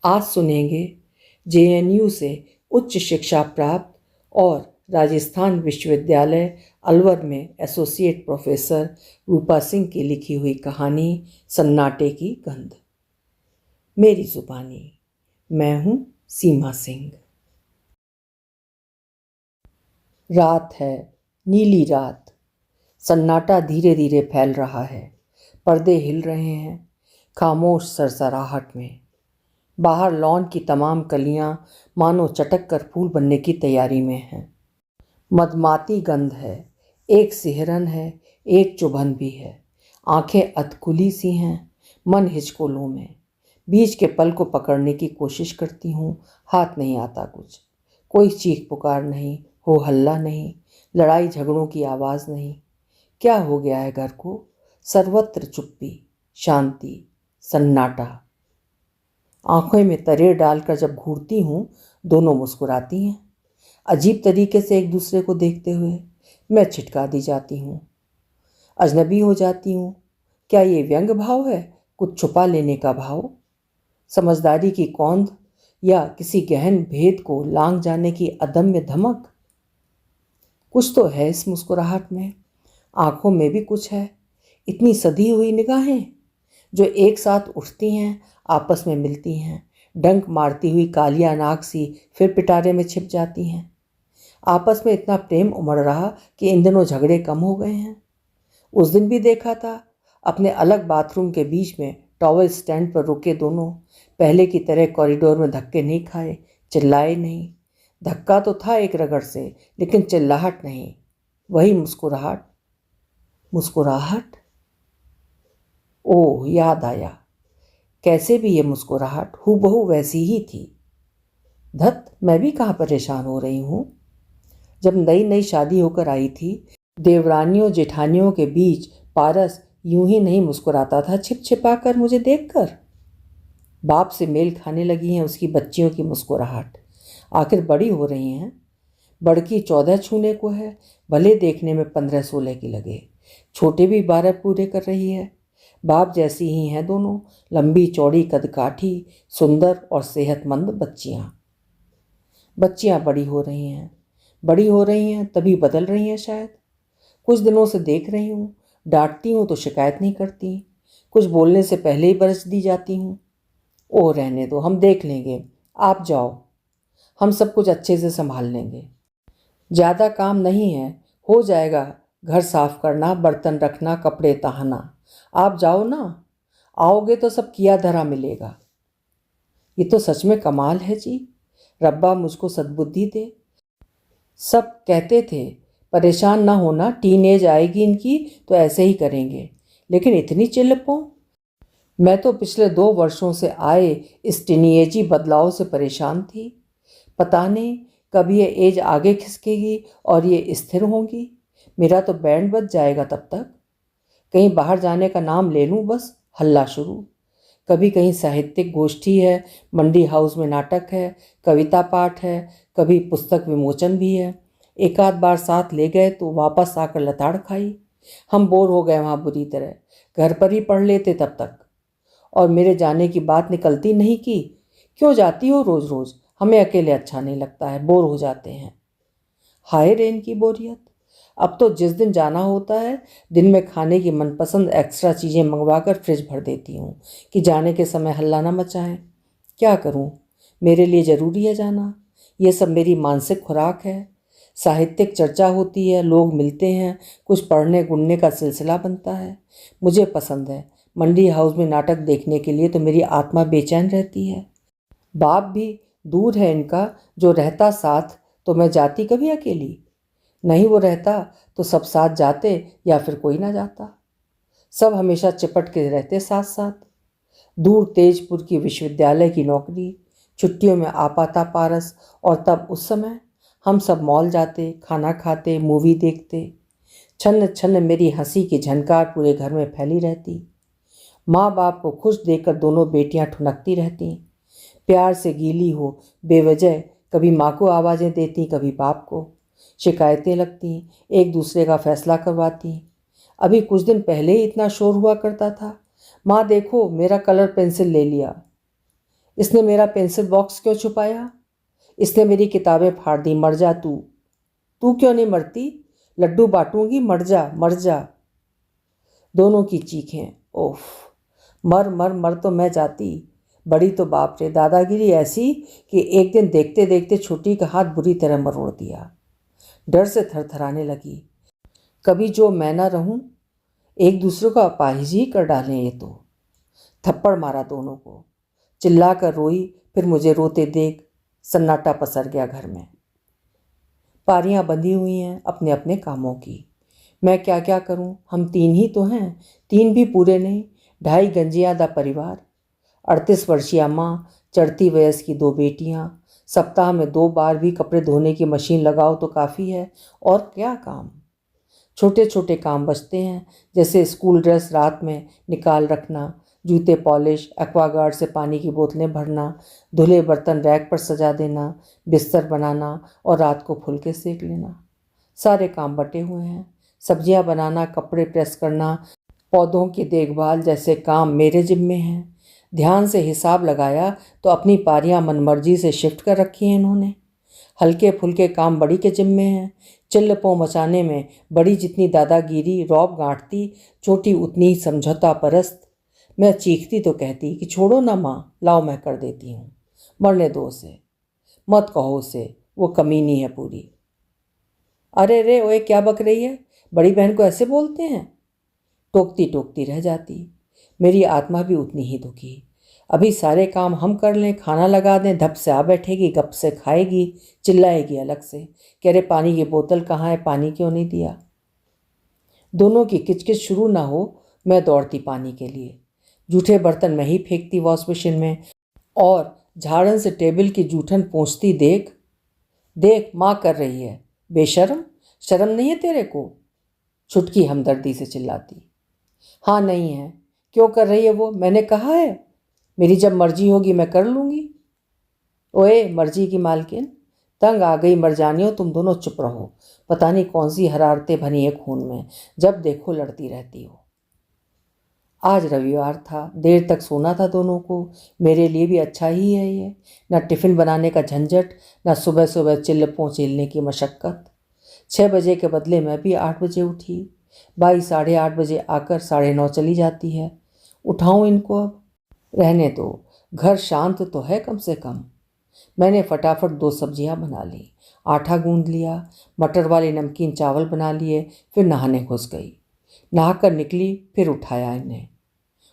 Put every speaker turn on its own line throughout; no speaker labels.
आज सुनेंगे जेएनयू से उच्च शिक्षा प्राप्त और राजस्थान विश्वविद्यालय अलवर में एसोसिएट प्रोफेसर रूपा सिंह की लिखी हुई कहानी सन्नाटे की गंध। मेरी जुबानी। मैं हूँ सीमा सिंह। रात है, नीली रात। सन्नाटा धीरे धीरे फैल रहा है। पर्दे हिल रहे हैं खामोश सरसराहट में। बाहर लॉन की तमाम कलियां मानो चटक कर फूल बनने की तैयारी में हैं। मदमाती गंध है, एक सिहरन है, एक चुभन भी है। आंखें अधखुली सी हैं, मन हिचकोलों में। बीच के पल को पकड़ने की कोशिश करती हूँ, हाथ नहीं आता कुछ। कोई चीख पुकार नहीं, हो हल्ला नहीं, लड़ाई झगड़ों की आवाज़ नहीं। क्या हो गया है घर को? सर्वत्र चुप्पी, शांति, सन्नाटा। आंखों में तरेर डालकर जब घूरती हूँ, दोनों मुस्कुराती हैं, अजीब तरीके से एक दूसरे को देखते हुए। मैं छिटका दी जाती हूँ, अजनबी हो जाती हूँ। क्या ये व्यंग भाव है, कुछ छुपा लेने का भाव? समझदारी की कौंध या किसी गहन भेद को लांघ जाने की अदम्य धमक? कुछ तो है इस मुस्कुराहट में, आंखों में भी कुछ है। इतनी सधी हुई निगाहें जो एक साथ उठती हैं, आपस में मिलती हैं, डंक मारती हुई कालिया नाक सी फिर पिटारे में छिप जाती हैं। आपस में इतना प्रेम उमड़ रहा कि इन दिनों झगड़े कम हो गए हैं। उस दिन भी देखा था, अपने अलग बाथरूम के बीच में टॉवल स्टैंड पर रुके दोनों पहले की तरह कॉरिडोर में धक्के नहीं खाए, चिल्लाए नहीं। धक्का तो था एक रगड़ से, लेकिन चिल्लाहट नहीं। वही मुस्कुराहट। मुस्कुराहट? ओह, याद आया। कैसे भी ये मुस्कुराहट हूबहू वैसी ही थी। धत, मैं भी कहाँ परेशान हो रही हूँ। जब नई नई शादी होकर आई थी, देवरानियों जेठानियों के बीच पारस यूं ही नहीं मुस्कुराता था छिप छिपा कर मुझे देखकर। बाप से मेल खाने लगी हैं उसकी बच्चियों की मुस्कुराहट। आखिर बड़ी हो रही हैं। बड़की 14 छूने को है, भले देखने में 15-16 की लगे। छोटे भी 12 पूरे कर रही है। बाप जैसी ही हैं दोनों, लंबी चौड़ी कदकाठी, सुंदर और सेहतमंद बच्चियाँ। बच्चियाँ बड़ी हो रही हैं, बड़ी हो रही हैं तभी बदल रही हैं शायद। कुछ दिनों से देख रही हूँ, डांटती हूँ तो शिकायत नहीं करती, कुछ बोलने से पहले ही बरस दी जाती हूँ। ओह, रहने दो, हम देख लेंगे, आप जाओ, हम सब कुछ अच्छे से संभाल लेंगे। ज़्यादा काम नहीं है, हो जाएगा। घर साफ करना, बर्तन रखना, कपड़े तहाना। आप जाओ ना, आओगे तो सब किया धरा मिलेगा। ये तो सच में कमाल है जी, रब्बा मुझको सद्बुद्धि दे। सब कहते थे परेशान ना होना, टीनेज आएगी इनकी तो ऐसे ही करेंगे, लेकिन इतनी चिल्लपों। मैं तो पिछले 2 वर्षों से आए इस टीनेजी बदलाव से परेशान थी। पता नहीं कब ये एज आगे खिसकेगी और ये स्थिर होंगी। मेरा तो बैंड बज जाएगा तब तक। कहीं बाहर जाने का नाम ले लूँ बस, हल्ला शुरू। कभी कहीं साहित्यिक गोष्ठी है, मंडी हाउस में नाटक है, कविता पाठ है, कभी पुस्तक विमोचन भी है। एक आध बार साथ ले गए तो वापस आकर लताड़ खाई। हम बोर हो गए वहाँ बुरी तरह, घर पर ही पढ़ लेते तब तक। और मेरे जाने की बात निकलती नहीं कि क्यों जाती हो रोज़ रोज़, हमें अकेले अच्छा नहीं लगता है, बोर हो जाते हैं। हाय रेन की बोरियत। अब तो जिस दिन जाना होता है, दिन में खाने की मनपसंद एक्स्ट्रा चीज़ें मंगवाकर फ्रिज भर देती हूँ कि जाने के समय हल्ला न मचाएं। क्या करूँ, मेरे लिए ज़रूरी है जाना। ये सब मेरी मानसिक खुराक है। साहित्यिक चर्चा होती है, लोग मिलते हैं, कुछ पढ़ने गुनने का सिलसिला बनता है। मुझे पसंद है। मंडी हाउस में नाटक देखने के लिए तो मेरी आत्मा बेचैन रहती है। बाप भी दूर है इनका, जो रहता साथ तो मैं जाती कभी अकेली। नहीं वो रहता तो सब साथ जाते या फिर कोई ना जाता। सब हमेशा चिपट के रहते साथ साथ। दूर तेजपुर की विश्वविद्यालय की नौकरी, छुट्टियों में आ पाता पारस, और तब उस समय हम सब मॉल जाते, खाना खाते, मूवी देखते। छन्न छन्न मेरी हंसी की झनकार पूरे घर में फैली रहती। माँ बाप को खुश देखकर दोनों बेटियां ठुनकती रहती, प्यार से गीली हो बेवजह। कभी माँ को आवाज़ें देती, कभी बाप को। शिकायतें लगती, एक दूसरे का फैसला करवाती। अभी कुछ दिन पहले ही इतना शोर हुआ करता था, माँ देखो मेरा कलर पेंसिल ले लिया। इसने मेरा पेंसिल बॉक्स क्यों छुपाया? इसने मेरी किताबें फाड़ दी। मर जा तू। तू क्यों नहीं मरती? लड्डू बांटूंगी, मर जा मर जा। दोनों की चीखें। ओफ, मर मर मर तो मैं जाती। बड़ी तो बाप रे, दादागिरी ऐसी कि एक दिन देखते देखते छोटी का हाथ बुरी तरह मरोड़ दिया। डर से थरथराने लगी। कभी जो मैं ना रहूं, एक दूसरे को अपाहिज ही कर डालें ये तो। थप्पड़ मारा दोनों को। चिल्ला कर रोई। फिर मुझे रोते देख सन्नाटा पसर गया घर में। पारियां बंधी हुई हैं अपने अपने कामों की। मैं क्या क्या करूं? हम 3 ही तो हैं। 3 भी पूरे नहीं। 2.5 गंजियां दा परिवार। 38 वर्षीय माँ, चढ़ती वयस की 2 बेटियां। सप्ताह में 2 बार भी कपड़े धोने की मशीन लगाओ तो काफ़ी है। और क्या काम? छोटे छोटे काम बचते हैं, जैसे स्कूल ड्रेस रात में निकाल रखना, जूते पॉलिश, एक्वागार्ड से पानी की बोतलें भरना, धुले बर्तन रैक पर सजा देना, बिस्तर बनाना और रात को फुलके सेक लेना। सारे काम बटे हुए हैं। सब्जियां बनाना, कपड़े प्रेस करना, पौधों की देखभाल जैसे काम मेरे जिम्मे हैं। ध्यान से हिसाब लगाया तो अपनी पारियां मनमर्जी से शिफ्ट कर रखी हैं इन्होंने। हल्के फुल्के काम बड़ी के जिम्मे हैं। चिल्ल पो मचाने में बड़ी जितनी दादागिरी रौब गांठती, छोटी उतनी ही समझौता परस्त। मैं चीखती तो कहती कि छोड़ो ना माँ, लाओ मैं कर देती हूँ। मरने दो उसे, मत कहो उसे, वो कमीनी है पूरी। अरे रे ओए, क्या बक रही है? बड़ी बहन को ऐसे बोलते हैं? टोकती टोकती रह जाती। मेरी आत्मा भी उतनी ही दुखी। अभी सारे काम हम कर लें, खाना लगा दें, धप से आ बैठेगी, गप से खाएगी, चिल्लाएगी अलग से, कह रहे पानी की बोतल कहाँ है, पानी क्यों नहीं दिया। दोनों की किचकिच शुरू ना हो, मैं दौड़ती पानी के लिए। जूठे बर्तन मैं ही फेंकती वॉश मशीन में और झाड़न से टेबल की जूठन पोंछती। देख देख, माँ कर रही है, बेशर्म, शर्म नहीं है तेरे को? छुटकी हमदर्दी से चिल्लाती। हाँ नहीं है। क्यों कर रही है वो? मैंने कहा है? मेरी जब मर्जी होगी मैं कर लूँगी। ओए मर्जी की मालकिन, तंग आ गई मर जानियो, तुम दोनों चुप रहो। पता नहीं कौन सी हरारतें भरी हैं खून में, जब देखो लड़ती रहती हो। आज रविवार था, देर तक सोना था दोनों को। मेरे लिए भी अच्छा ही है ये। न टिफ़िन बनाने का झंझट, न सुबह सुबह चिल्ल पोंछेलने की मशक्क़त। 6 बजे के बदले मैं भी 8 बजे उठी। बाई 8:30 बजे आकर 9:30 चली जाती है। उठाऊं इनको अब? रहने दो, घर शांत तो है कम से कम। मैंने फटाफट 2 सब्जियां बना ली, आटा गूंद लिया, मटर वाले नमकीन चावल बना लिए, फिर नहाने घुस गई। नहाकर निकली, फिर उठाया इन्हें।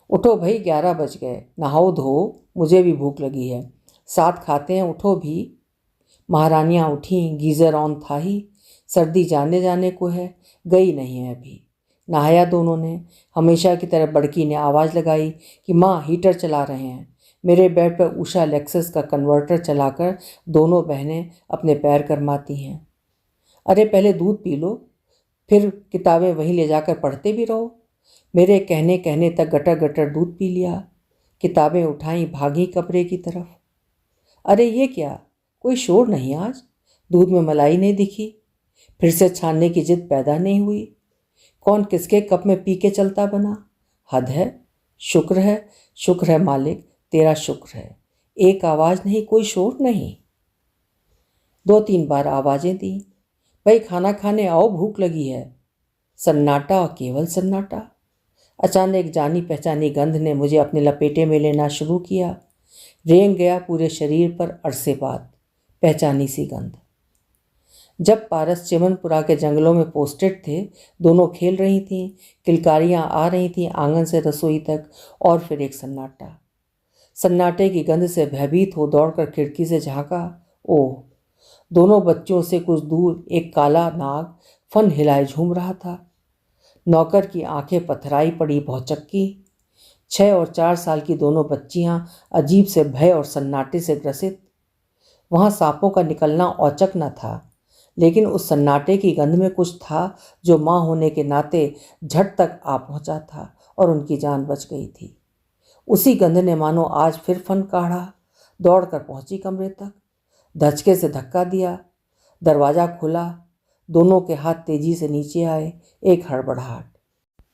उठो भाई, 11 बज गए, नहाओ धो, मुझे भी भूख लगी है, साथ खाते हैं, उठो भी। महारानियाँ उठीं, गीज़र ऑन था ही। सर्दी जाने जाने को है, गई नहीं है अभी। नहाया दोनों ने। हमेशा की तरह बड़की ने आवाज़ लगाई कि माँ हीटर चला रहे हैं। मेरे बेड पर उषा लेक्सस का कन्वर्टर चलाकर दोनों बहनें अपने पैर गरमाती हैं। अरे पहले दूध पी लो, फिर किताबें वहीं ले जाकर पढ़ते भी रहो। मेरे कहने कहने तक गटर गटर दूध पी लिया। किताबें उठाई, भागी कमरे की तरफ। अरे ये क्या, कोई शोर नहीं आज? दूध में मलाई नहीं दिखी। फिर से छानने की जिद पैदा नहीं हुई। कौन किसके कप में पी के चलता बना? हद है। शुक्र है, शुक्र है मालिक, तेरा शुक्र है। एक आवाज़ नहीं, कोई शोर नहीं। 2-3 बार आवाज़ें दी, भाई खाना खाने आओ, भूख लगी है। सन्नाटा, केवल सन्नाटा। अचानक जानी पहचानी गंध ने मुझे अपने लपेटे में लेना शुरू किया। रेंग गया पूरे शरीर पर अरसे बाद पहचानी सी गंध। जब पारस चिमनपुरा के जंगलों में पोस्टेड थे, दोनों खेल रही थीं, किलकारियां आ रही थीं आंगन से रसोई तक, और फिर एक सन्नाटा। सन्नाटे की गंध से भयभीत हो दौड़कर खिड़की से झांका। ओह, दोनों बच्चों से कुछ दूर एक काला नाग फन हिलाए झूम रहा था। नौकर की आंखें पथराई पड़ी भौचक्की। 6 और 4 साल की दोनों बच्चियां अजीब से भय और सन्नाटे से ग्रसित। वहां सांपों का निकलना औचक न था, लेकिन उस सन्नाटे की गंध में कुछ था जो माँ होने के नाते झट तक आ पहुंचा था और उनकी जान बच गई थी। उसी गंध ने मानो आज फिर फन काढ़ा। दौड़कर पहुंची कमरे तक, धचके से धक्का दिया। दरवाज़ा खुला। दोनों के हाथ तेजी से नीचे आए। एक हड़बड़ाहट।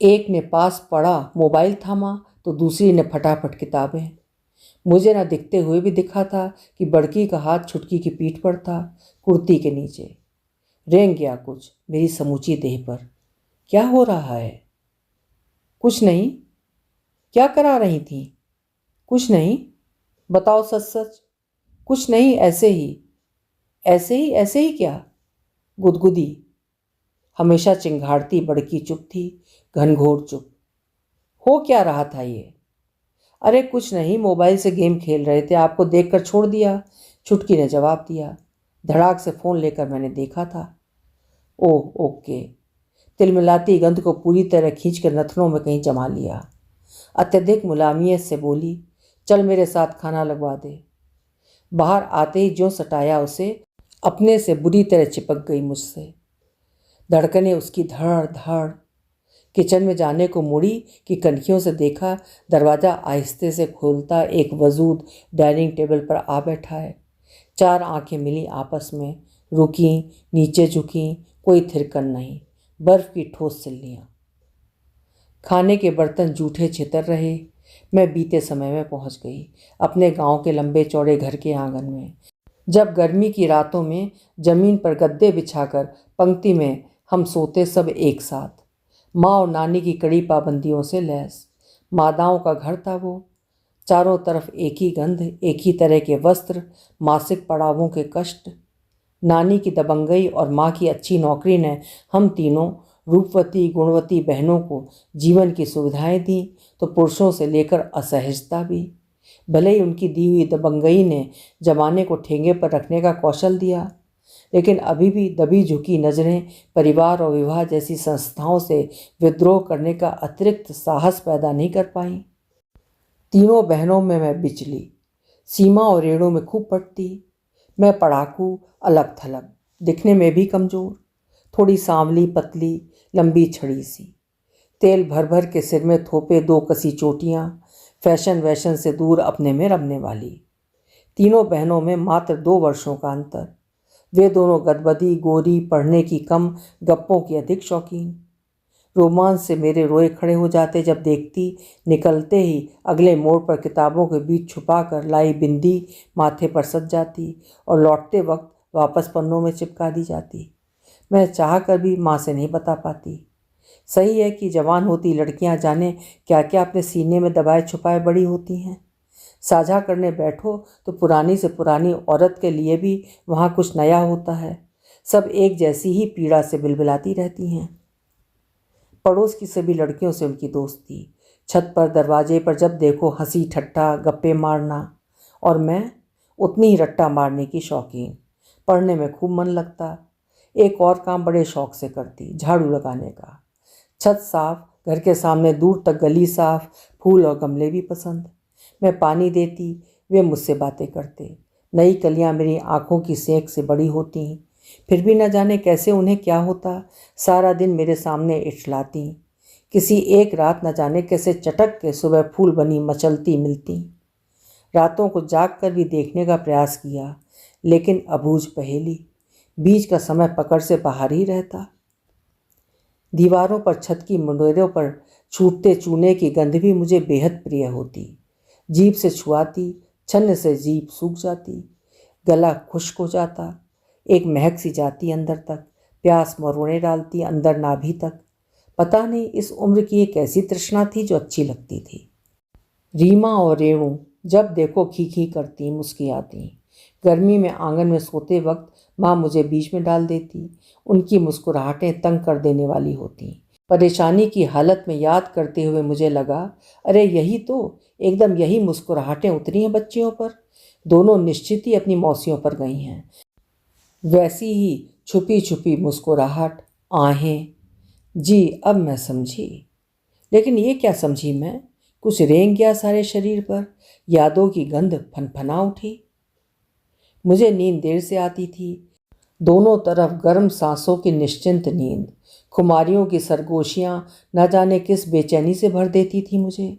एक ने पास पड़ा मोबाइल थामा तो दूसरी ने फटाफट किताबें। मुझे ना दिखते हुए भी दिखा था कि बड़की का हाथ छुटकी की पीठ पर था, कुर्ती के नीचे। रेंग गया कुछ मेरी समूची देह पर। क्या हो रहा है? कुछ नहीं। क्या करा रही थी? कुछ नहीं। बताओ सच सच। कुछ नहीं, ऐसे ही। ऐसे ही? ऐसे ही क्या? गुदगुदी। हमेशा चिंघाड़ती बड़की चुप थी, घनघोर चुप। हो क्या रहा था ये? अरे कुछ नहीं, मोबाइल से गेम खेल रहे थे, आपको देखकर छोड़ दिया, छुटकी ने जवाब दिया। धड़ाक से फ़ोन लेकर मैंने देखा था। Oh okay. तिलमिलाती गंध को पूरी तरह खींचकर नथनों में कहीं जमा लिया। अत्यधिक मुलायमियत से बोली, चल मेरे साथ खाना लगवा दे। बाहर आते ही ज्यों सटाया उसे, अपने से बुरी तरह चिपक गई मुझसे। धड़कने उसकी धड़ धड़। किचन में जाने को मुड़ी कि कनखियों से देखा दरवाज़ा आहिस्ते से खोलता एक वजूद डाइनिंग टेबल पर आ बैठा है। चार आंखें मिली आपस में, रुकी, नीचे झुकी, कोई थिरकन नहीं, बर्फ की ठोस सिल्लियाँ। खाने के बर्तन जूठे छितर रहे। मैं बीते समय में पहुंच गई, अपने गांव के लंबे चौड़े घर के आंगन में। जब गर्मी की रातों में जमीन पर गद्दे बिछाकर पंक्ति में हम सोते सब एक साथ, माँ और नानी की कड़ी पाबंदियों से लैस। मादाओं का घर था वो। चारों तरफ एक ही गंध, एक ही तरह के वस्त्र, मासिक पड़ावों के कष्ट। नानी की दबंगई और माँ की अच्छी नौकरी ने हम तीनों रूपवती गुणवती बहनों को जीवन की सुविधाएं दी, तो पुरुषों से लेकर असहजता भी। भले ही उनकी दी हुई दबंगई ने जमाने को ठेंगे पर रखने का कौशल दिया, लेकिन अभी भी दबी झुकी नज़रें परिवार और विवाह जैसी संस्थाओं से विद्रोह करने का अतिरिक्त साहस पैदा नहीं कर पाई। तीनों बहनों में मैं बिचली, सीमा और रेणु में खूब पटती। मैं पढ़ाकू, अलग थलग, दिखने में भी कमज़ोर, थोड़ी सांवली पतली, लंबी छड़ी सी। तेल भर भर के सिर में थोपे दो कसी चोटियाँ, फैशन वैशन से दूर अपने में रमने वाली। तीनों बहनों में मात्र 2 वर्षों का अंतर। वे दोनों गदबदी, गोरी, पढ़ने की कम, गप्पों की अधिक शौकीन। रोमांच से मेरे रोए खड़े हो जाते जब देखती निकलते ही अगले मोड़ पर किताबों के बीच छुपा कर लाई बिंदी माथे पर सज जाती और लौटते वक्त वापस पन्नों में चिपका दी जाती। मैं चाह कर भी माँ से नहीं बता पाती। सही है कि जवान होती लड़कियां जाने क्या क्या अपने सीने में दबाए छुपाए बड़ी होती हैं। साझा करने बैठो तो पुरानी से पुरानी औरत के लिए भी वहाँ कुछ नया होता है। सब एक जैसी ही पीड़ा से बिलबिलाती रहती हैं। पड़ोस की सभी लड़कियों से उनकी दोस्ती, छत पर दरवाजे पर जब देखो हंसी ठट्ठा गप्पे मारना, और मैं उतनी ही रट्टा मारने की शौकीन। पढ़ने में खूब मन लगता। एक और काम बड़े शौक से करती, झाड़ू लगाने का। छत साफ, घर के सामने दूर तक गली साफ, फूल और गमले भी पसंद। मैं पानी देती, वे मुझसे बातें करते। नई कलियां मेरी आंखों की सेंक से बड़ी होती, फिर भी न जाने कैसे उन्हें क्या होता, सारा दिन मेरे सामने इठलाती। किसी एक रात न जाने कैसे चटक के सुबह फूल बनी मचलती मिलती। रातों को जाग कर भी देखने का प्रयास किया, लेकिन अबूझ पहेली। बीच का समय पकड़ से बाहर ही रहता। दीवारों पर, छत की मुंडेरों पर छूटते चूने की गंध भी मुझे बेहद प्रिय होती। जीभ से छुआती, छन्न से जीभ सूख जाती, गला खुश्क हो जाता, एक महक सी जाती अंदर तक, प्यास मरोड़े डालती अंदर नाभि तक। पता नहीं इस उम्र की एक ऐसी तृष्णा थी जो अच्छी लगती थी। रीमा और रेणु जब देखो खी करती, मुस्कियाती। गर्मी में आंगन में सोते वक्त माँ मुझे बीच में डाल देती। उनकी मुस्कुराहटें तंग कर देने वाली होती। परेशानी की हालत में याद करते हुए मुझे लगा, अरे यही तो, एकदम यही मुस्कुराहटें उतरी हैं बच्चियों पर। दोनों निश्चित ही अपनी मौसियों पर गई हैं। वैसी ही छुपी छुपी मुस्कुराहट, आहें। जी अब मैं समझी। लेकिन ये क्या समझी मैं, कुछ रेंग गया सारे शरीर पर, यादों की गंध फनफना उठी। मुझे नींद देर से आती थी। दोनों तरफ गर्म सांसों की निश्चिंत नींद, खुमारियों की सरगोशियाँ न जाने किस बेचैनी से भर देती थी मुझे।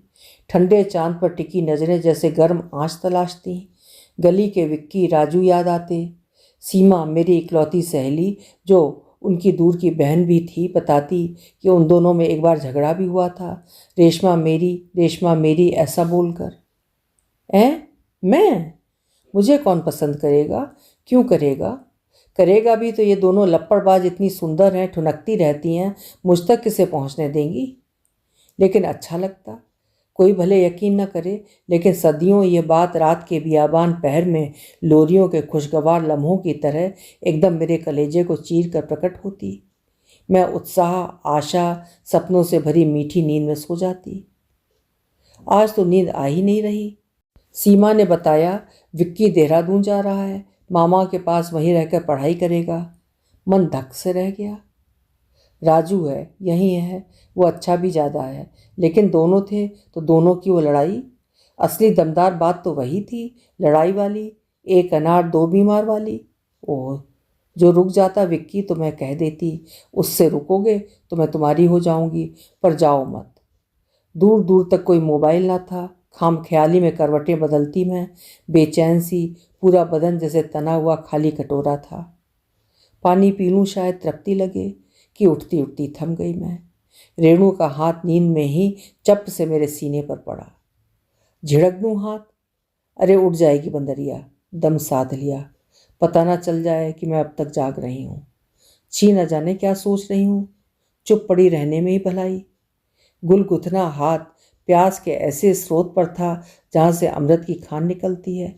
ठंडे चांद पर टिकी नजरें जैसे गर्म आँच तलाशती। गली के विक्की राजू याद आते। सीमा मेरी इकलौती सहेली, जो उनकी दूर की बहन भी थी, बताती कि उन दोनों में एक बार झगड़ा भी हुआ था। रेशमा मेरी ऐसा बोलकर। मैं? मुझे कौन पसंद करेगा? क्यों करेगा? करेगा भी तो ये दोनों लप्पड़बाज इतनी सुंदर हैं, ठुनकती रहती हैं, मुझ तक किसे पहुंचने देंगी? लेकिन अच्छा लगता। कोई भले यकीन न करे, लेकिन सदियों ये बात रात के बियाबान पहर में लोरियों के खुशगवार लम्हों की तरह एकदम मेरे कलेजे को चीर कर प्रकट होती। मैं उत्साह, आशा, सपनों से भरी मीठी नींद में सो जाती। आज तो नींद आ ही नहीं रही। सीमा ने बताया विक्की देहरादून जा रहा है, मामा के पास वहीं रहकर पढ़ाई करेगा। मन धक से रह गया। राजू है, यही है, वो अच्छा भी ज़्यादा है, लेकिन दोनों थे तो दोनों की वो लड़ाई। असली दमदार बात तो वही थी, लड़ाई वाली, एक अनार दो बीमार वाली। ओह, जो रुक जाता विक्की तो मैं कह देती, उससे रुकोगे तो मैं तुम्हारी हो जाऊंगी, पर जाओ मत। दूर दूर तक कोई मोबाइल ना था। खाम ख्याली में करवटें बदलती मैं, बेचैन सी, पूरा बदन जैसे तना हुआ खाली कटोरा था। पानी पी लूँ शायद तृप्ति लगे, कि उठती उठती थम गई मैं। रेणु का हाथ नींद में ही चप से मेरे सीने पर पड़ा। झिड़क दूँ हाथ? अरे उठ जाएगी बंदरिया, दम साध लिया, पता ना चल जाए कि मैं अब तक जाग रही हूँ। छी न जाने क्या सोच रही हूँ, चुप पड़ी रहने में ही भलाई। गुलगुथना हाथ प्यास के ऐसे स्रोत पर था जहाँ से अमृत की खान निकलती है।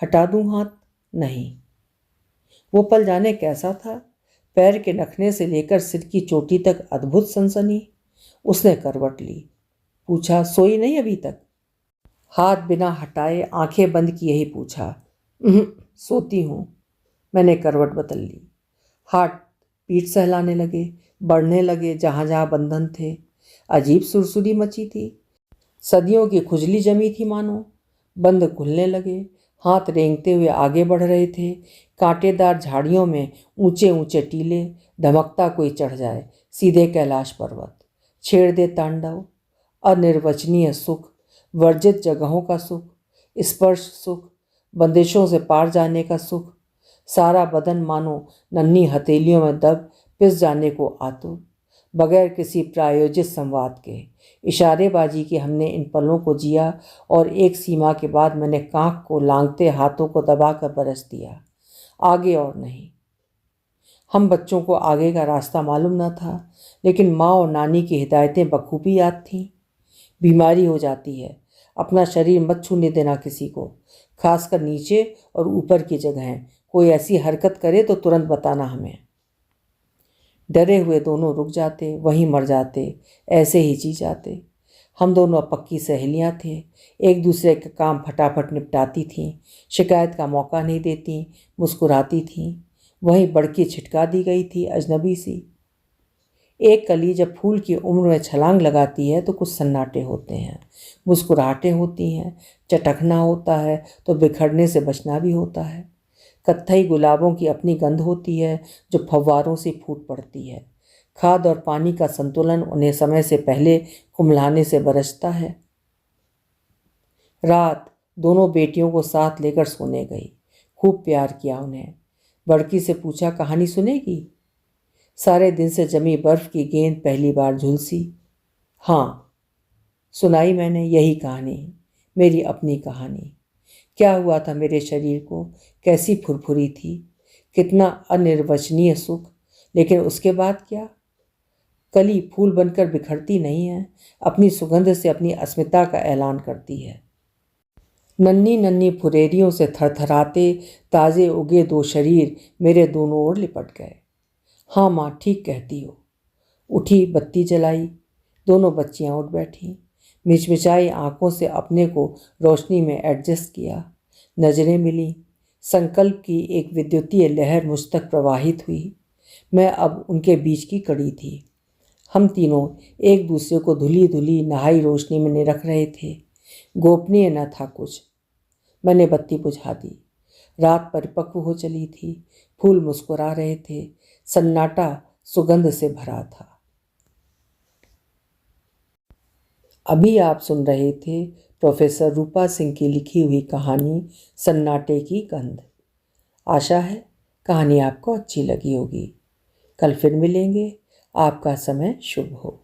हटा दूँ हाथ? नहीं। वो पल जाने कैसा था, पैर के नखने से लेकर सिर की चोटी तक अद्भुत सनसनी। उसने करवट ली, पूछा सोई नहीं अभी तक? हाथ बिना हटाए आंखें बंद किए ही पूछा, सोती हूँ। मैंने करवट बदल ली। हाथ पीठ सहलाने लगे, बढ़ने लगे जहाँ जहाँ बंधन थे। अजीब सुरसुरी मची थी, सदियों की खुजली जमी थी मानो। बंद खुलने लगे, हाथ रेंगते हुए आगे बढ़ रहे थे। कांटेदार झाड़ियों में ऊंचे ऊंचे टीले, धमकता कोई चढ़ जाए सीधे कैलाश पर्वत, छेड़ दे तांडव। अनिर्वचनीय सुख, वर्जित जगहों का सुख, स्पर्श सुख, बंदिशों से पार जाने का सुख। सारा बदन मानो नन्ही हथेलियों में दब पिस जाने को आतुर। बगैर किसी प्रायोजित संवाद के, इशारेबाजी के हमने इन पलों को जिया, और एक सीमा के बाद मैंने कांख को लांघते हाथों को दबाकर बरस दिया। आगे और नहीं। हम बच्चों को आगे का रास्ता मालूम न था, लेकिन माँ और नानी की हिदायतें बखूबी याद थीं। बीमारी हो जाती है, अपना शरीर मत छूने देना किसी को, खासकर नीचे और ऊपर की जगहें। कोई ऐसी हरकत करे तो तुरंत बताना हमें। डरे हुए दोनों रुक जाते, वहीं मर जाते, ऐसे ही जी जाते। हम दोनों पक्की सहेलियां थे, एक दूसरे का काम फटाफट निपटाती थीं, शिकायत का मौका नहीं देती, मुस्कुराती थीं। वहीं बड़की छिटका दी गई थी, अजनबी सी। एक कली जब फूल की उम्र में छलांग लगाती है तो कुछ सन्नाटे होते हैं, मुस्कुराहटें होती हैं, चटकना होता है तो बिखरने से बचना भी होता है। कत्थई गुलाबों की अपनी गंध होती है जो फव्वारों से फूट पड़ती है। खाद और पानी का संतुलन उन्हें समय से पहले कुम्हलाने से बरसता है। रात दोनों बेटियों को साथ लेकर सोने गई। खूब प्यार किया उन्हें। बड़की से पूछा, कहानी सुनेगी? सारे दिन से जमी बर्फ की गेंद पहली बार झुलसी। हाँ, सुनाई मैंने यही कहानी, मेरी अपनी कहानी। क्या हुआ था मेरे शरीर को, कैसी फुरफुरी थी, कितना अनिर्वचनीय सुख। लेकिन उसके बाद क्या? कली फूल बनकर बिखरती नहीं है, अपनी सुगंध से अपनी अस्मिता का ऐलान करती है। नन्ही नन्ही फुरेरियों से थरथराते ताजे उगे दो शरीर मेरे दोनों ओर लिपट गए। हाँ माँ, ठीक कहती हो। उठी, बत्ती जलाई, दोनों बच्चियां उठ बैठीं। मिचमिचाई आंखों से अपने को रोशनी में एडजस्ट किया। नजरें मिली, संकल्प की एक विद्युतीय लहर मुझ तक प्रवाहित हुई। मैं अब उनके बीच की कड़ी थी। हम तीनों एक दूसरे को धुली धुली नहाई रोशनी में निरख रहे थे। गोपनीय न था कुछ। मैंने बत्ती बुझा दी। रात परिपक्व हो चली थी, फूल मुस्कुरा रहे थे, सन्नाटा सुगंध से भरा था। अभी आप सुन रहे थे प्रोफेसर रूपा सिंह की लिखी हुई कहानी सन्नाटे की गंध। आशा है कहानी आपको अच्छी लगी होगी। कल फिर मिलेंगे। आपका समय शुभ हो।